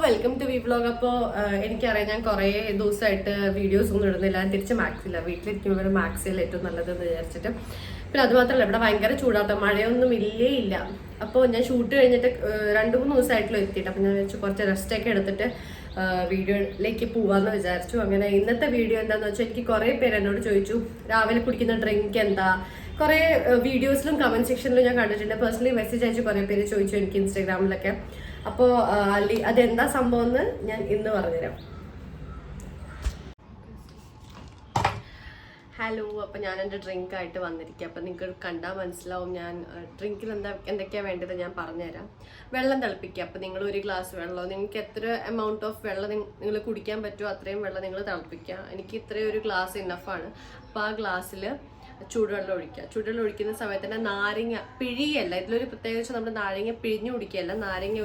Welcome to V vlog. അപ്പോൾ എനിക്കറിയാം ഞാൻ കുറേ ദിവസമായിട്ട് വീഡിയോസ് ഒന്നും ഇടുന്നില്ല. തിരിച്ച് മാക്സില്ല, വീട്ടിലിരിക്കുമ്പോൾ മാക്സിൽ ഏറ്റവും നല്ലതെന്ന് വിചാരിച്ചിട്ട്. പിന്നെ അതുമാത്രമല്ല, ഇവിടെ ഭയങ്കര ചൂടാത്ത, മഴയൊന്നും ഇല്ല. അപ്പോൾ ഞാൻ ഷൂട്ട് കഴിഞ്ഞിട്ട് 2-3 ദിവസമായിട്ടുള്ള എത്തിയിട്ട്, അപ്പോൾ ഞാൻ വെച്ച് കുറച്ച് റെസ്റ്റൊക്കെ എടുത്തിട്ട് വീഡിയോയിലേക്ക് പോവാന്ന് വിചാരിച്ചു. അങ്ങനെ ഇന്നത്തെ വീഡിയോ എന്താണെന്ന് വെച്ചാൽ, എനിക്ക് കുറേ പേര് എന്നോട് ചോദിച്ചു രാവിലെ കുടിക്കുന്ന ഡ്രിങ്ക് എന്താ. കുറേ വീഡിയോസിലും കമന്റ് സെക്ഷനിലും ഞാൻ കണ്ടിട്ടുണ്ട്. പേഴ്സണലി മെസ്സേജ് അയച്ച് കുറേ പേര് ചോദിച്ചു എനിക്ക് ഇൻസ്റ്റാഗ്രാമിലൊക്കെ. അപ്പോൾ അതെന്താ സംഭവം എന്ന് ഞാൻ ഇന്ന് പറഞ്ഞുതരാം. ഹലോ, അപ്പോൾ ഞാൻ എൻ്റെ ഡ്രിങ്ക് ആയിട്ട് വന്നിരിക്കുക. അപ്പോൾ നിങ്ങൾക്ക് കണ്ടാൽ മനസ്സിലാവും ഞാൻ ഡ്രിങ്കിൽ എന്തൊക്കെയാണ് വേണ്ടത് ഞാൻ പറഞ്ഞുതരാം. വെള്ളം തിളപ്പിക്കുക. അപ്പോൾ നിങ്ങൾ 1 ഗ്ലാസ് വെള്ളം, നിങ്ങൾക്ക് എത്ര എമൗണ്ട് ഓഫ് വെള്ളം നിങ്ങൾ കുടിക്കാൻ പറ്റുമോ അത്രയും വെള്ളം നിങ്ങൾ തിളപ്പിക്കുക. എനിക്ക് ഇത്രയും 1 ഗ്ലാസ് ഇന്നഫാണ്. അപ്പോൾ ആ ഗ്ലാസ്സിൽ ചൂടുവെള്ളം ഒഴിക്കുക. ചൂടുവെള്ളം ഒഴിക്കുന്ന സമയത്ത് തന്നെ നാരങ്ങ പിഴിയല്ല, ഇതിലൊരു പ്രത്യേകിച്ച് നമ്മൾ നാരങ്ങ പിഴിഞ്ഞു കുടിക്കുകയല്ല.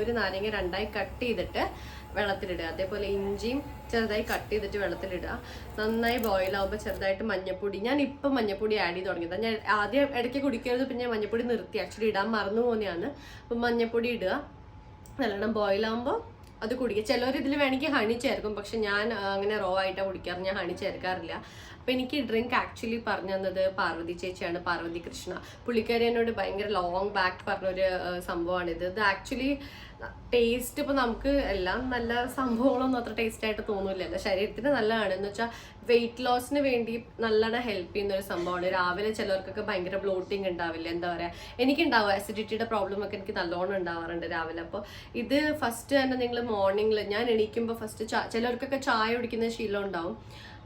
ഒരു നാരങ്ങ 2ആയി കട്ട് ചെയ്തിട്ട് വെള്ളത്തിലിടുക. അതേപോലെ ഇഞ്ചിയും ചെറുതായി കട്ട് ചെയ്തിട്ട് വെള്ളത്തിലിടുക. നന്നായി ബോയിൽ ആകുമ്പോൾ ചെറുതായിട്ട് മഞ്ഞപ്പൊടി, ഞാൻ ഇപ്പം മഞ്ഞപ്പൊടി ആഡ് ചെയ്ത് തുടങ്ങിയത്. ഞാൻ ആദ്യം ഇടയ്ക്ക് കുടിക്കരുത്, പിന്നെ ഞാൻ മഞ്ഞപ്പൊടി നിർത്തി, ആക്ച്വലി ഇടാൻ മറന്നു പോകുന്നതാണ്. അപ്പം മഞ്ഞപ്പൊടി ഇടുക. നല്ലോണം ബോയിലാകുമ്പോൾ അത് കുടിക്കുക. ചിലർ ഇതിൽ വേണമെങ്കിൽ ഹണി ചേർക്കും, പക്ഷെ ഞാൻ അങ്ങനെ റോ ആയിട്ടാണ് കുടിക്കാറ്, ഞാൻ ഹണി ചേർക്കാറില്ല. അപ്പം എനിക്ക് ഡ്രിങ്ക് ആക്ച്വലി പറഞ്ഞു തന്നത് പാർവതി ചേച്ചിയാണ്, പാർവതി കൃഷ്ണ. പുള്ളിക്കാരി എന്നോട് ഭയങ്കര ലോങ് ബാക്ക് പറഞ്ഞൊരു സംഭവമാണിത്. ഇത് ആക്ച്വലി ടേസ്റ്റ് ഇപ്പോൾ നമുക്ക് എല്ലാം നല്ല സംഭവങ്ങളൊന്നും അത്ര ടേസ്റ്റ് ആയിട്ട് തോന്നില്ലല്ലോ, ശരീരത്തിന് നല്ലതാണ്. എന്ന് വെച്ചാൽ വെയിറ്റ് ലോസിന് വേണ്ടി നല്ലോണം ഹെൽപ്പ് ചെയ്യുന്ന ഒരു സംഭവമാണ്. രാവിലെ ചിലർക്കൊക്കെ ഭയങ്കര ബ്ലോട്ടിങ് ഉണ്ടാവില്ല, എന്താ പറയുക, എനിക്കുണ്ടാവും അസിഡിറ്റിയുടെ പ്രോബ്ലം ഒക്കെ എനിക്ക് നല്ലോണം ഉണ്ടാവാറുണ്ട് രാവിലെ. അപ്പോൾ ഇത് ഫസ്റ്റ് തന്നെ നിങ്ങൾ മോർണിംഗിൽ ഞാൻ എണീക്കുമ്പോൾ ഫസ്റ്റ് ചിലർക്കൊക്കെ ചായ കുടിക്കുന്ന ശീലം ഉണ്ടാവും.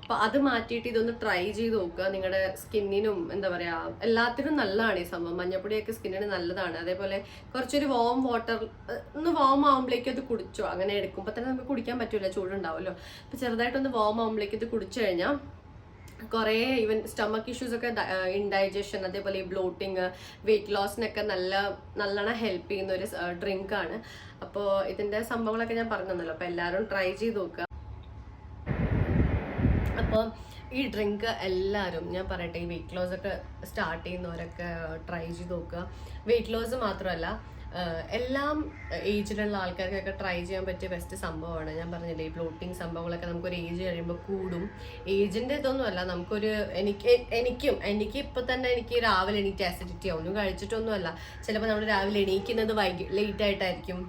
അപ്പോൾ അത് മാറ്റിയിട്ട് ഇതൊന്ന് ട്രൈ ചെയ്ത് നോക്കുക. നിങ്ങളുടെ സ്കിന്നിനും എന്താ പറയുക എല്ലാത്തിനും നല്ലതാണ് ഈ സംഭവം. മഞ്ഞപ്പൊടിയൊക്കെ സ്കിന്നിന് നല്ലതാണ്. അതേപോലെ കുറച്ചൊരു വാം വാട്ടർ ഒന്ന് വാം ആകുമ്പോഴേക്കും അത് കുടിച്ചോ. അങ്ങനെ എടുക്കുമ്പോൾ തന്നെ നമുക്ക് കുടിക്കാൻ പറ്റില്ല, ചൂടുണ്ടാവുമല്ലോ. അപ്പോൾ ചെറുതായിട്ടൊന്ന് വാം ആകുമ്പോഴേക്കും ഇത് കുടിച്ചു കഴിഞ്ഞാൽ കുറേ ഈവൻ സ്റ്റമക്ക് ഇഷ്യൂസ് ഒക്കെ, ഇൻഡൈജഷൻ, അതേപോലെ ഈ ബ്ലോട്ടിങ്, വെയിറ്റ് ലോസിനൊക്കെ നല്ലോണം ഹെൽപ്പ് ചെയ്യുന്ന ഒരു ഡ്രിങ്കാണ്. അപ്പോൾ ഇതിൻ്റെ സംഭവങ്ങളൊക്കെ ഞാൻ പറഞ്ഞു തന്നല്ലോ. അപ്പോൾ എല്ലാവരും ട്രൈ ചെയ്ത് നോക്കുക. അപ്പോൾ ഈ ഡ്രിങ്ക് എല്ലാവരും ഞാൻ പറയട്ടെ, ഈ വെയിറ്റ് ലോസ് ഒക്കെ സ്റ്റാർട്ട് ചെയ്യുന്നവരൊക്കെ ട്രൈ ചെയ്ത് നോക്കുക. വെയിറ്റ് ലോസ് മാത്രമല്ല, എല്ലാം ഏജിലുള്ള ആൾക്കാർക്കൊക്കെ ട്രൈ ചെയ്യാൻ പറ്റിയ ബെസ്റ്റ് സംഭവമാണ്. ഞാൻ പറഞ്ഞില്ലേ, ഈ ബ്ലോട്ടിങ് സംഭവങ്ങളൊക്കെ നമുക്കൊരു ഏജ് കഴിയുമ്പോൾ കൂടും. ഏജിൻ്റെ ഇതൊന്നുമല്ല, എനിക്ക് ഇപ്പോൾ തന്നെ എനിക്ക് രാവിലെ എണീറ്റ് ആസിഡിറ്റി ആവും. ഒന്നും കഴിച്ചിട്ടൊന്നുമല്ല. ചിലപ്പോൾ നമ്മൾ രാവിലെ എണീക്കുന്നത് ലേറ്റ് ആയിട്ടായിരിക്കും.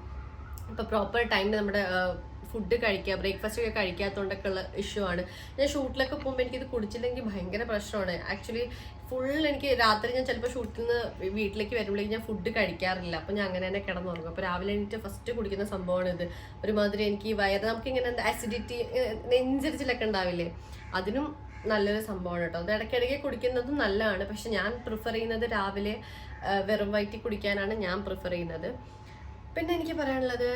ഇപ്പോൾ പ്രോപ്പർ ടൈമിൽ നമ്മുടെ ഫുഡ് കഴിക്കുക, ബ്രേക്ക്ഫാസ്റ്റ് ഒക്കെ കഴിക്കാത്തതുകൊണ്ടൊക്കെ ഉള്ള ഇഷ്യൂ ആണ്. ഞാൻ ഷൂട്ടിലൊക്കെ പോകുമ്പോൾ എനിക്കിത് കുടിച്ചില്ലെങ്കിൽ ഭയങ്കര പ്രശ്നമാണ്. ആക്ച്വലി എനിക്ക് രാത്രി ഞാൻ ചിലപ്പോൾ ഷൂട്ടിൽ നിന്ന് വീട്ടിലേക്ക് വരുമ്പോഴേക്കും ഞാൻ ഫുഡ് കഴിക്കാറില്ല. അപ്പോൾ ഞാൻ അങ്ങനെ തന്നെ കിടന്നുറങ്ങും. അപ്പോൾ രാവിലെ എനിക്ക് ഫസ്റ്റ് കുടിക്കുന്ന സംഭവമാണ് ഇത്. ഒരുമാതിരി എനിക്ക് നമുക്കിങ്ങനെ ആസിഡിറ്റി നെഞ്ചരിച്ചിലൊക്കെ ഉണ്ടാവില്ലേ, അതിനും നല്ലൊരു സംഭവമാണ് കേട്ടോ. അത് ഇടയ്ക്കിടയ്ക്ക് കുടിക്കുന്നതും നല്ലതാണ്. പക്ഷെ ഞാൻ പ്രിഫർ ചെയ്യുന്നത് രാവിലെ വെറും വയറ്റിൽ കുടിക്കാനാണ് ഞാൻ പ്രിഫർ ചെയ്യുന്നത്. പിന്നെ എനിക്ക് പറയാനുള്ളത്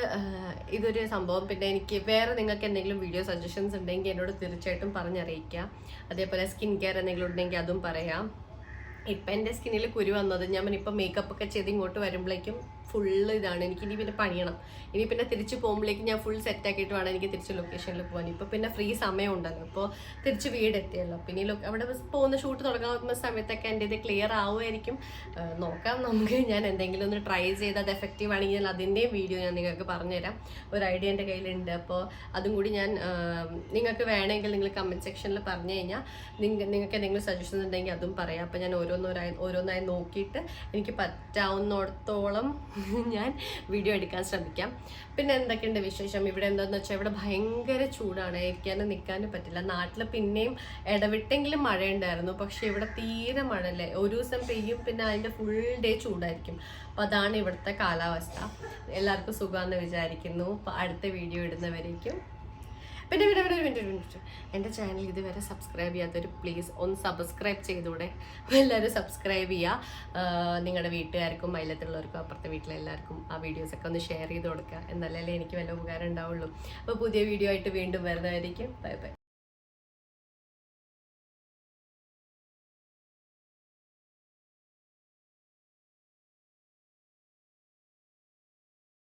ഇതൊരു സംഭവം. പിന്നെ എനിക്ക് വേറെ നിങ്ങൾക്ക് എന്തെങ്കിലും വീഡിയോ സജഷൻസ് ഉണ്ടെങ്കിൽ എന്നോട് തീർച്ചയായിട്ടും പറഞ്ഞറിയിക്കുക. അതേപോലെ സ്കിൻ കെയർ എന്തെങ്കിലും ഉണ്ടെങ്കിൽ അതും പറയാം. ഇപ്പം എൻ്റെ സ്കിന്നിൽ കുരു വന്നത്, ഞാൻ ഇപ്പം മേക്കപ്പ് ഒക്കെ ചെയ്ത് ഇങ്ങോട്ട് വരുമ്പോഴേക്കും ഫുള്ള് ഇതാണ്. എനിക്ക് ഇനി പിന്നെ പണിയണം. ഇനി പിന്നെ തിരിച്ച് പോകുമ്പോഴേക്കും ഞാൻ ഫുൾ സെറ്റാക്കിയിട്ട് വേണം എനിക്ക് തിരിച്ച് ലൊക്കേഷനിൽ പോകാൻ. ഇപ്പോൾ പിന്നെ ഫ്രീ സമയം ഉണ്ടല്ലോ, അപ്പോൾ തിരിച്ച് വീടെത്തിയല്ലോ. പിന്നെ അവിടെ പോകുന്ന ഷൂട്ട് തുടങ്ങുന്ന സമയത്തൊക്കെ എൻ്റെ ഇത് ക്ലിയർ ആവുമായിരിക്കും. നോക്കാം നമുക്ക്. ഞാൻ എന്തെങ്കിലും ഒന്ന് ട്രൈ ചെയ്ത് അത് എഫക്റ്റീവ് ആണെങ്കിൽ അതിൻ്റെയും വീഡിയോ ഞാൻ നിങ്ങൾക്ക് പറഞ്ഞുതരാം. ഒരു ഐഡിയ എൻ്റെ കയ്യിലുണ്ട്. അപ്പോൾ അതും കൂടി ഞാൻ നിങ്ങൾക്ക് വേണമെങ്കിൽ നിങ്ങൾ കമൻറ്റ് സെക്ഷനിൽ പറഞ്ഞു കഴിഞ്ഞാൽ നിങ്ങൾക്ക് എന്തെങ്കിലും സജഷൻസ് ഉണ്ടെങ്കിൽ അതും പറയാം. അപ്പോൾ ഞാൻ ഓരോന്നായി നോക്കിയിട്ട് എനിക്ക് പറ്റാവുന്നിടത്തോളം ഞാൻ വീഡിയോ എടുക്കാൻ ശ്രമിക്കാം. പിന്നെ എന്തൊക്കെയുണ്ട് വിശേഷം? ഇവിടെ എന്താണെന്ന് വെച്ചാൽ ഇവിടെ ഭയങ്കര ചൂടാണ്, ഇരിക്കാനും നിൽക്കാനും പറ്റില്ല. നാട്ടിൽ പിന്നെയും ഇടവിട്ടെങ്കിലും മഴയുണ്ടായിരുന്നു, പക്ഷെ ഇവിടെ തീരെ മഴയല്ലേ. ഒരു ദിവസം പെയ്യും, പിന്നെ അതിൻ്റെ ഫുൾ ഡേ ചൂടായിരിക്കും. അപ്പോൾ അതാണ് ഇവിടുത്തെ കാലാവസ്ഥ. എല്ലാവർക്കും സുഖമാണെന്ന് വിചാരിക്കുന്നു. അപ്പോൾ അടുത്ത വീഡിയോ ഇടുന്നവരേക്കും. പിന്നെ എൻ്റെ ചാനൽ ഇതുവരെ സബ്സ്ക്രൈബ് ചെയ്യാത്തവർ പ്ലീസ് ഒന്ന് സബ്സ്ക്രൈബ് ചെയ്തൂടെ. എല്ലാവരും സബ്സ്ക്രൈബ് ചെയ്യുക. നിങ്ങളുടെ വീട്ടുകാർക്കും അയലത്തുള്ളവർക്കും അപ്പുറത്തെ വീട്ടിലെല്ലാവർക്കും ആ വീഡിയോസൊക്കെ ഒന്ന് ഷെയർ ചെയ്ത് കൊടുക്കുക. എന്നാലല്ലേ എനിക്ക് വല്ല ഉപകാരം ഉണ്ടാവുള്ളൂ. അപ്പോൾ പുതിയ വീഡിയോ ആയിട്ട് വീണ്ടും വരുന്നതായിരിക്കും. Bye bye.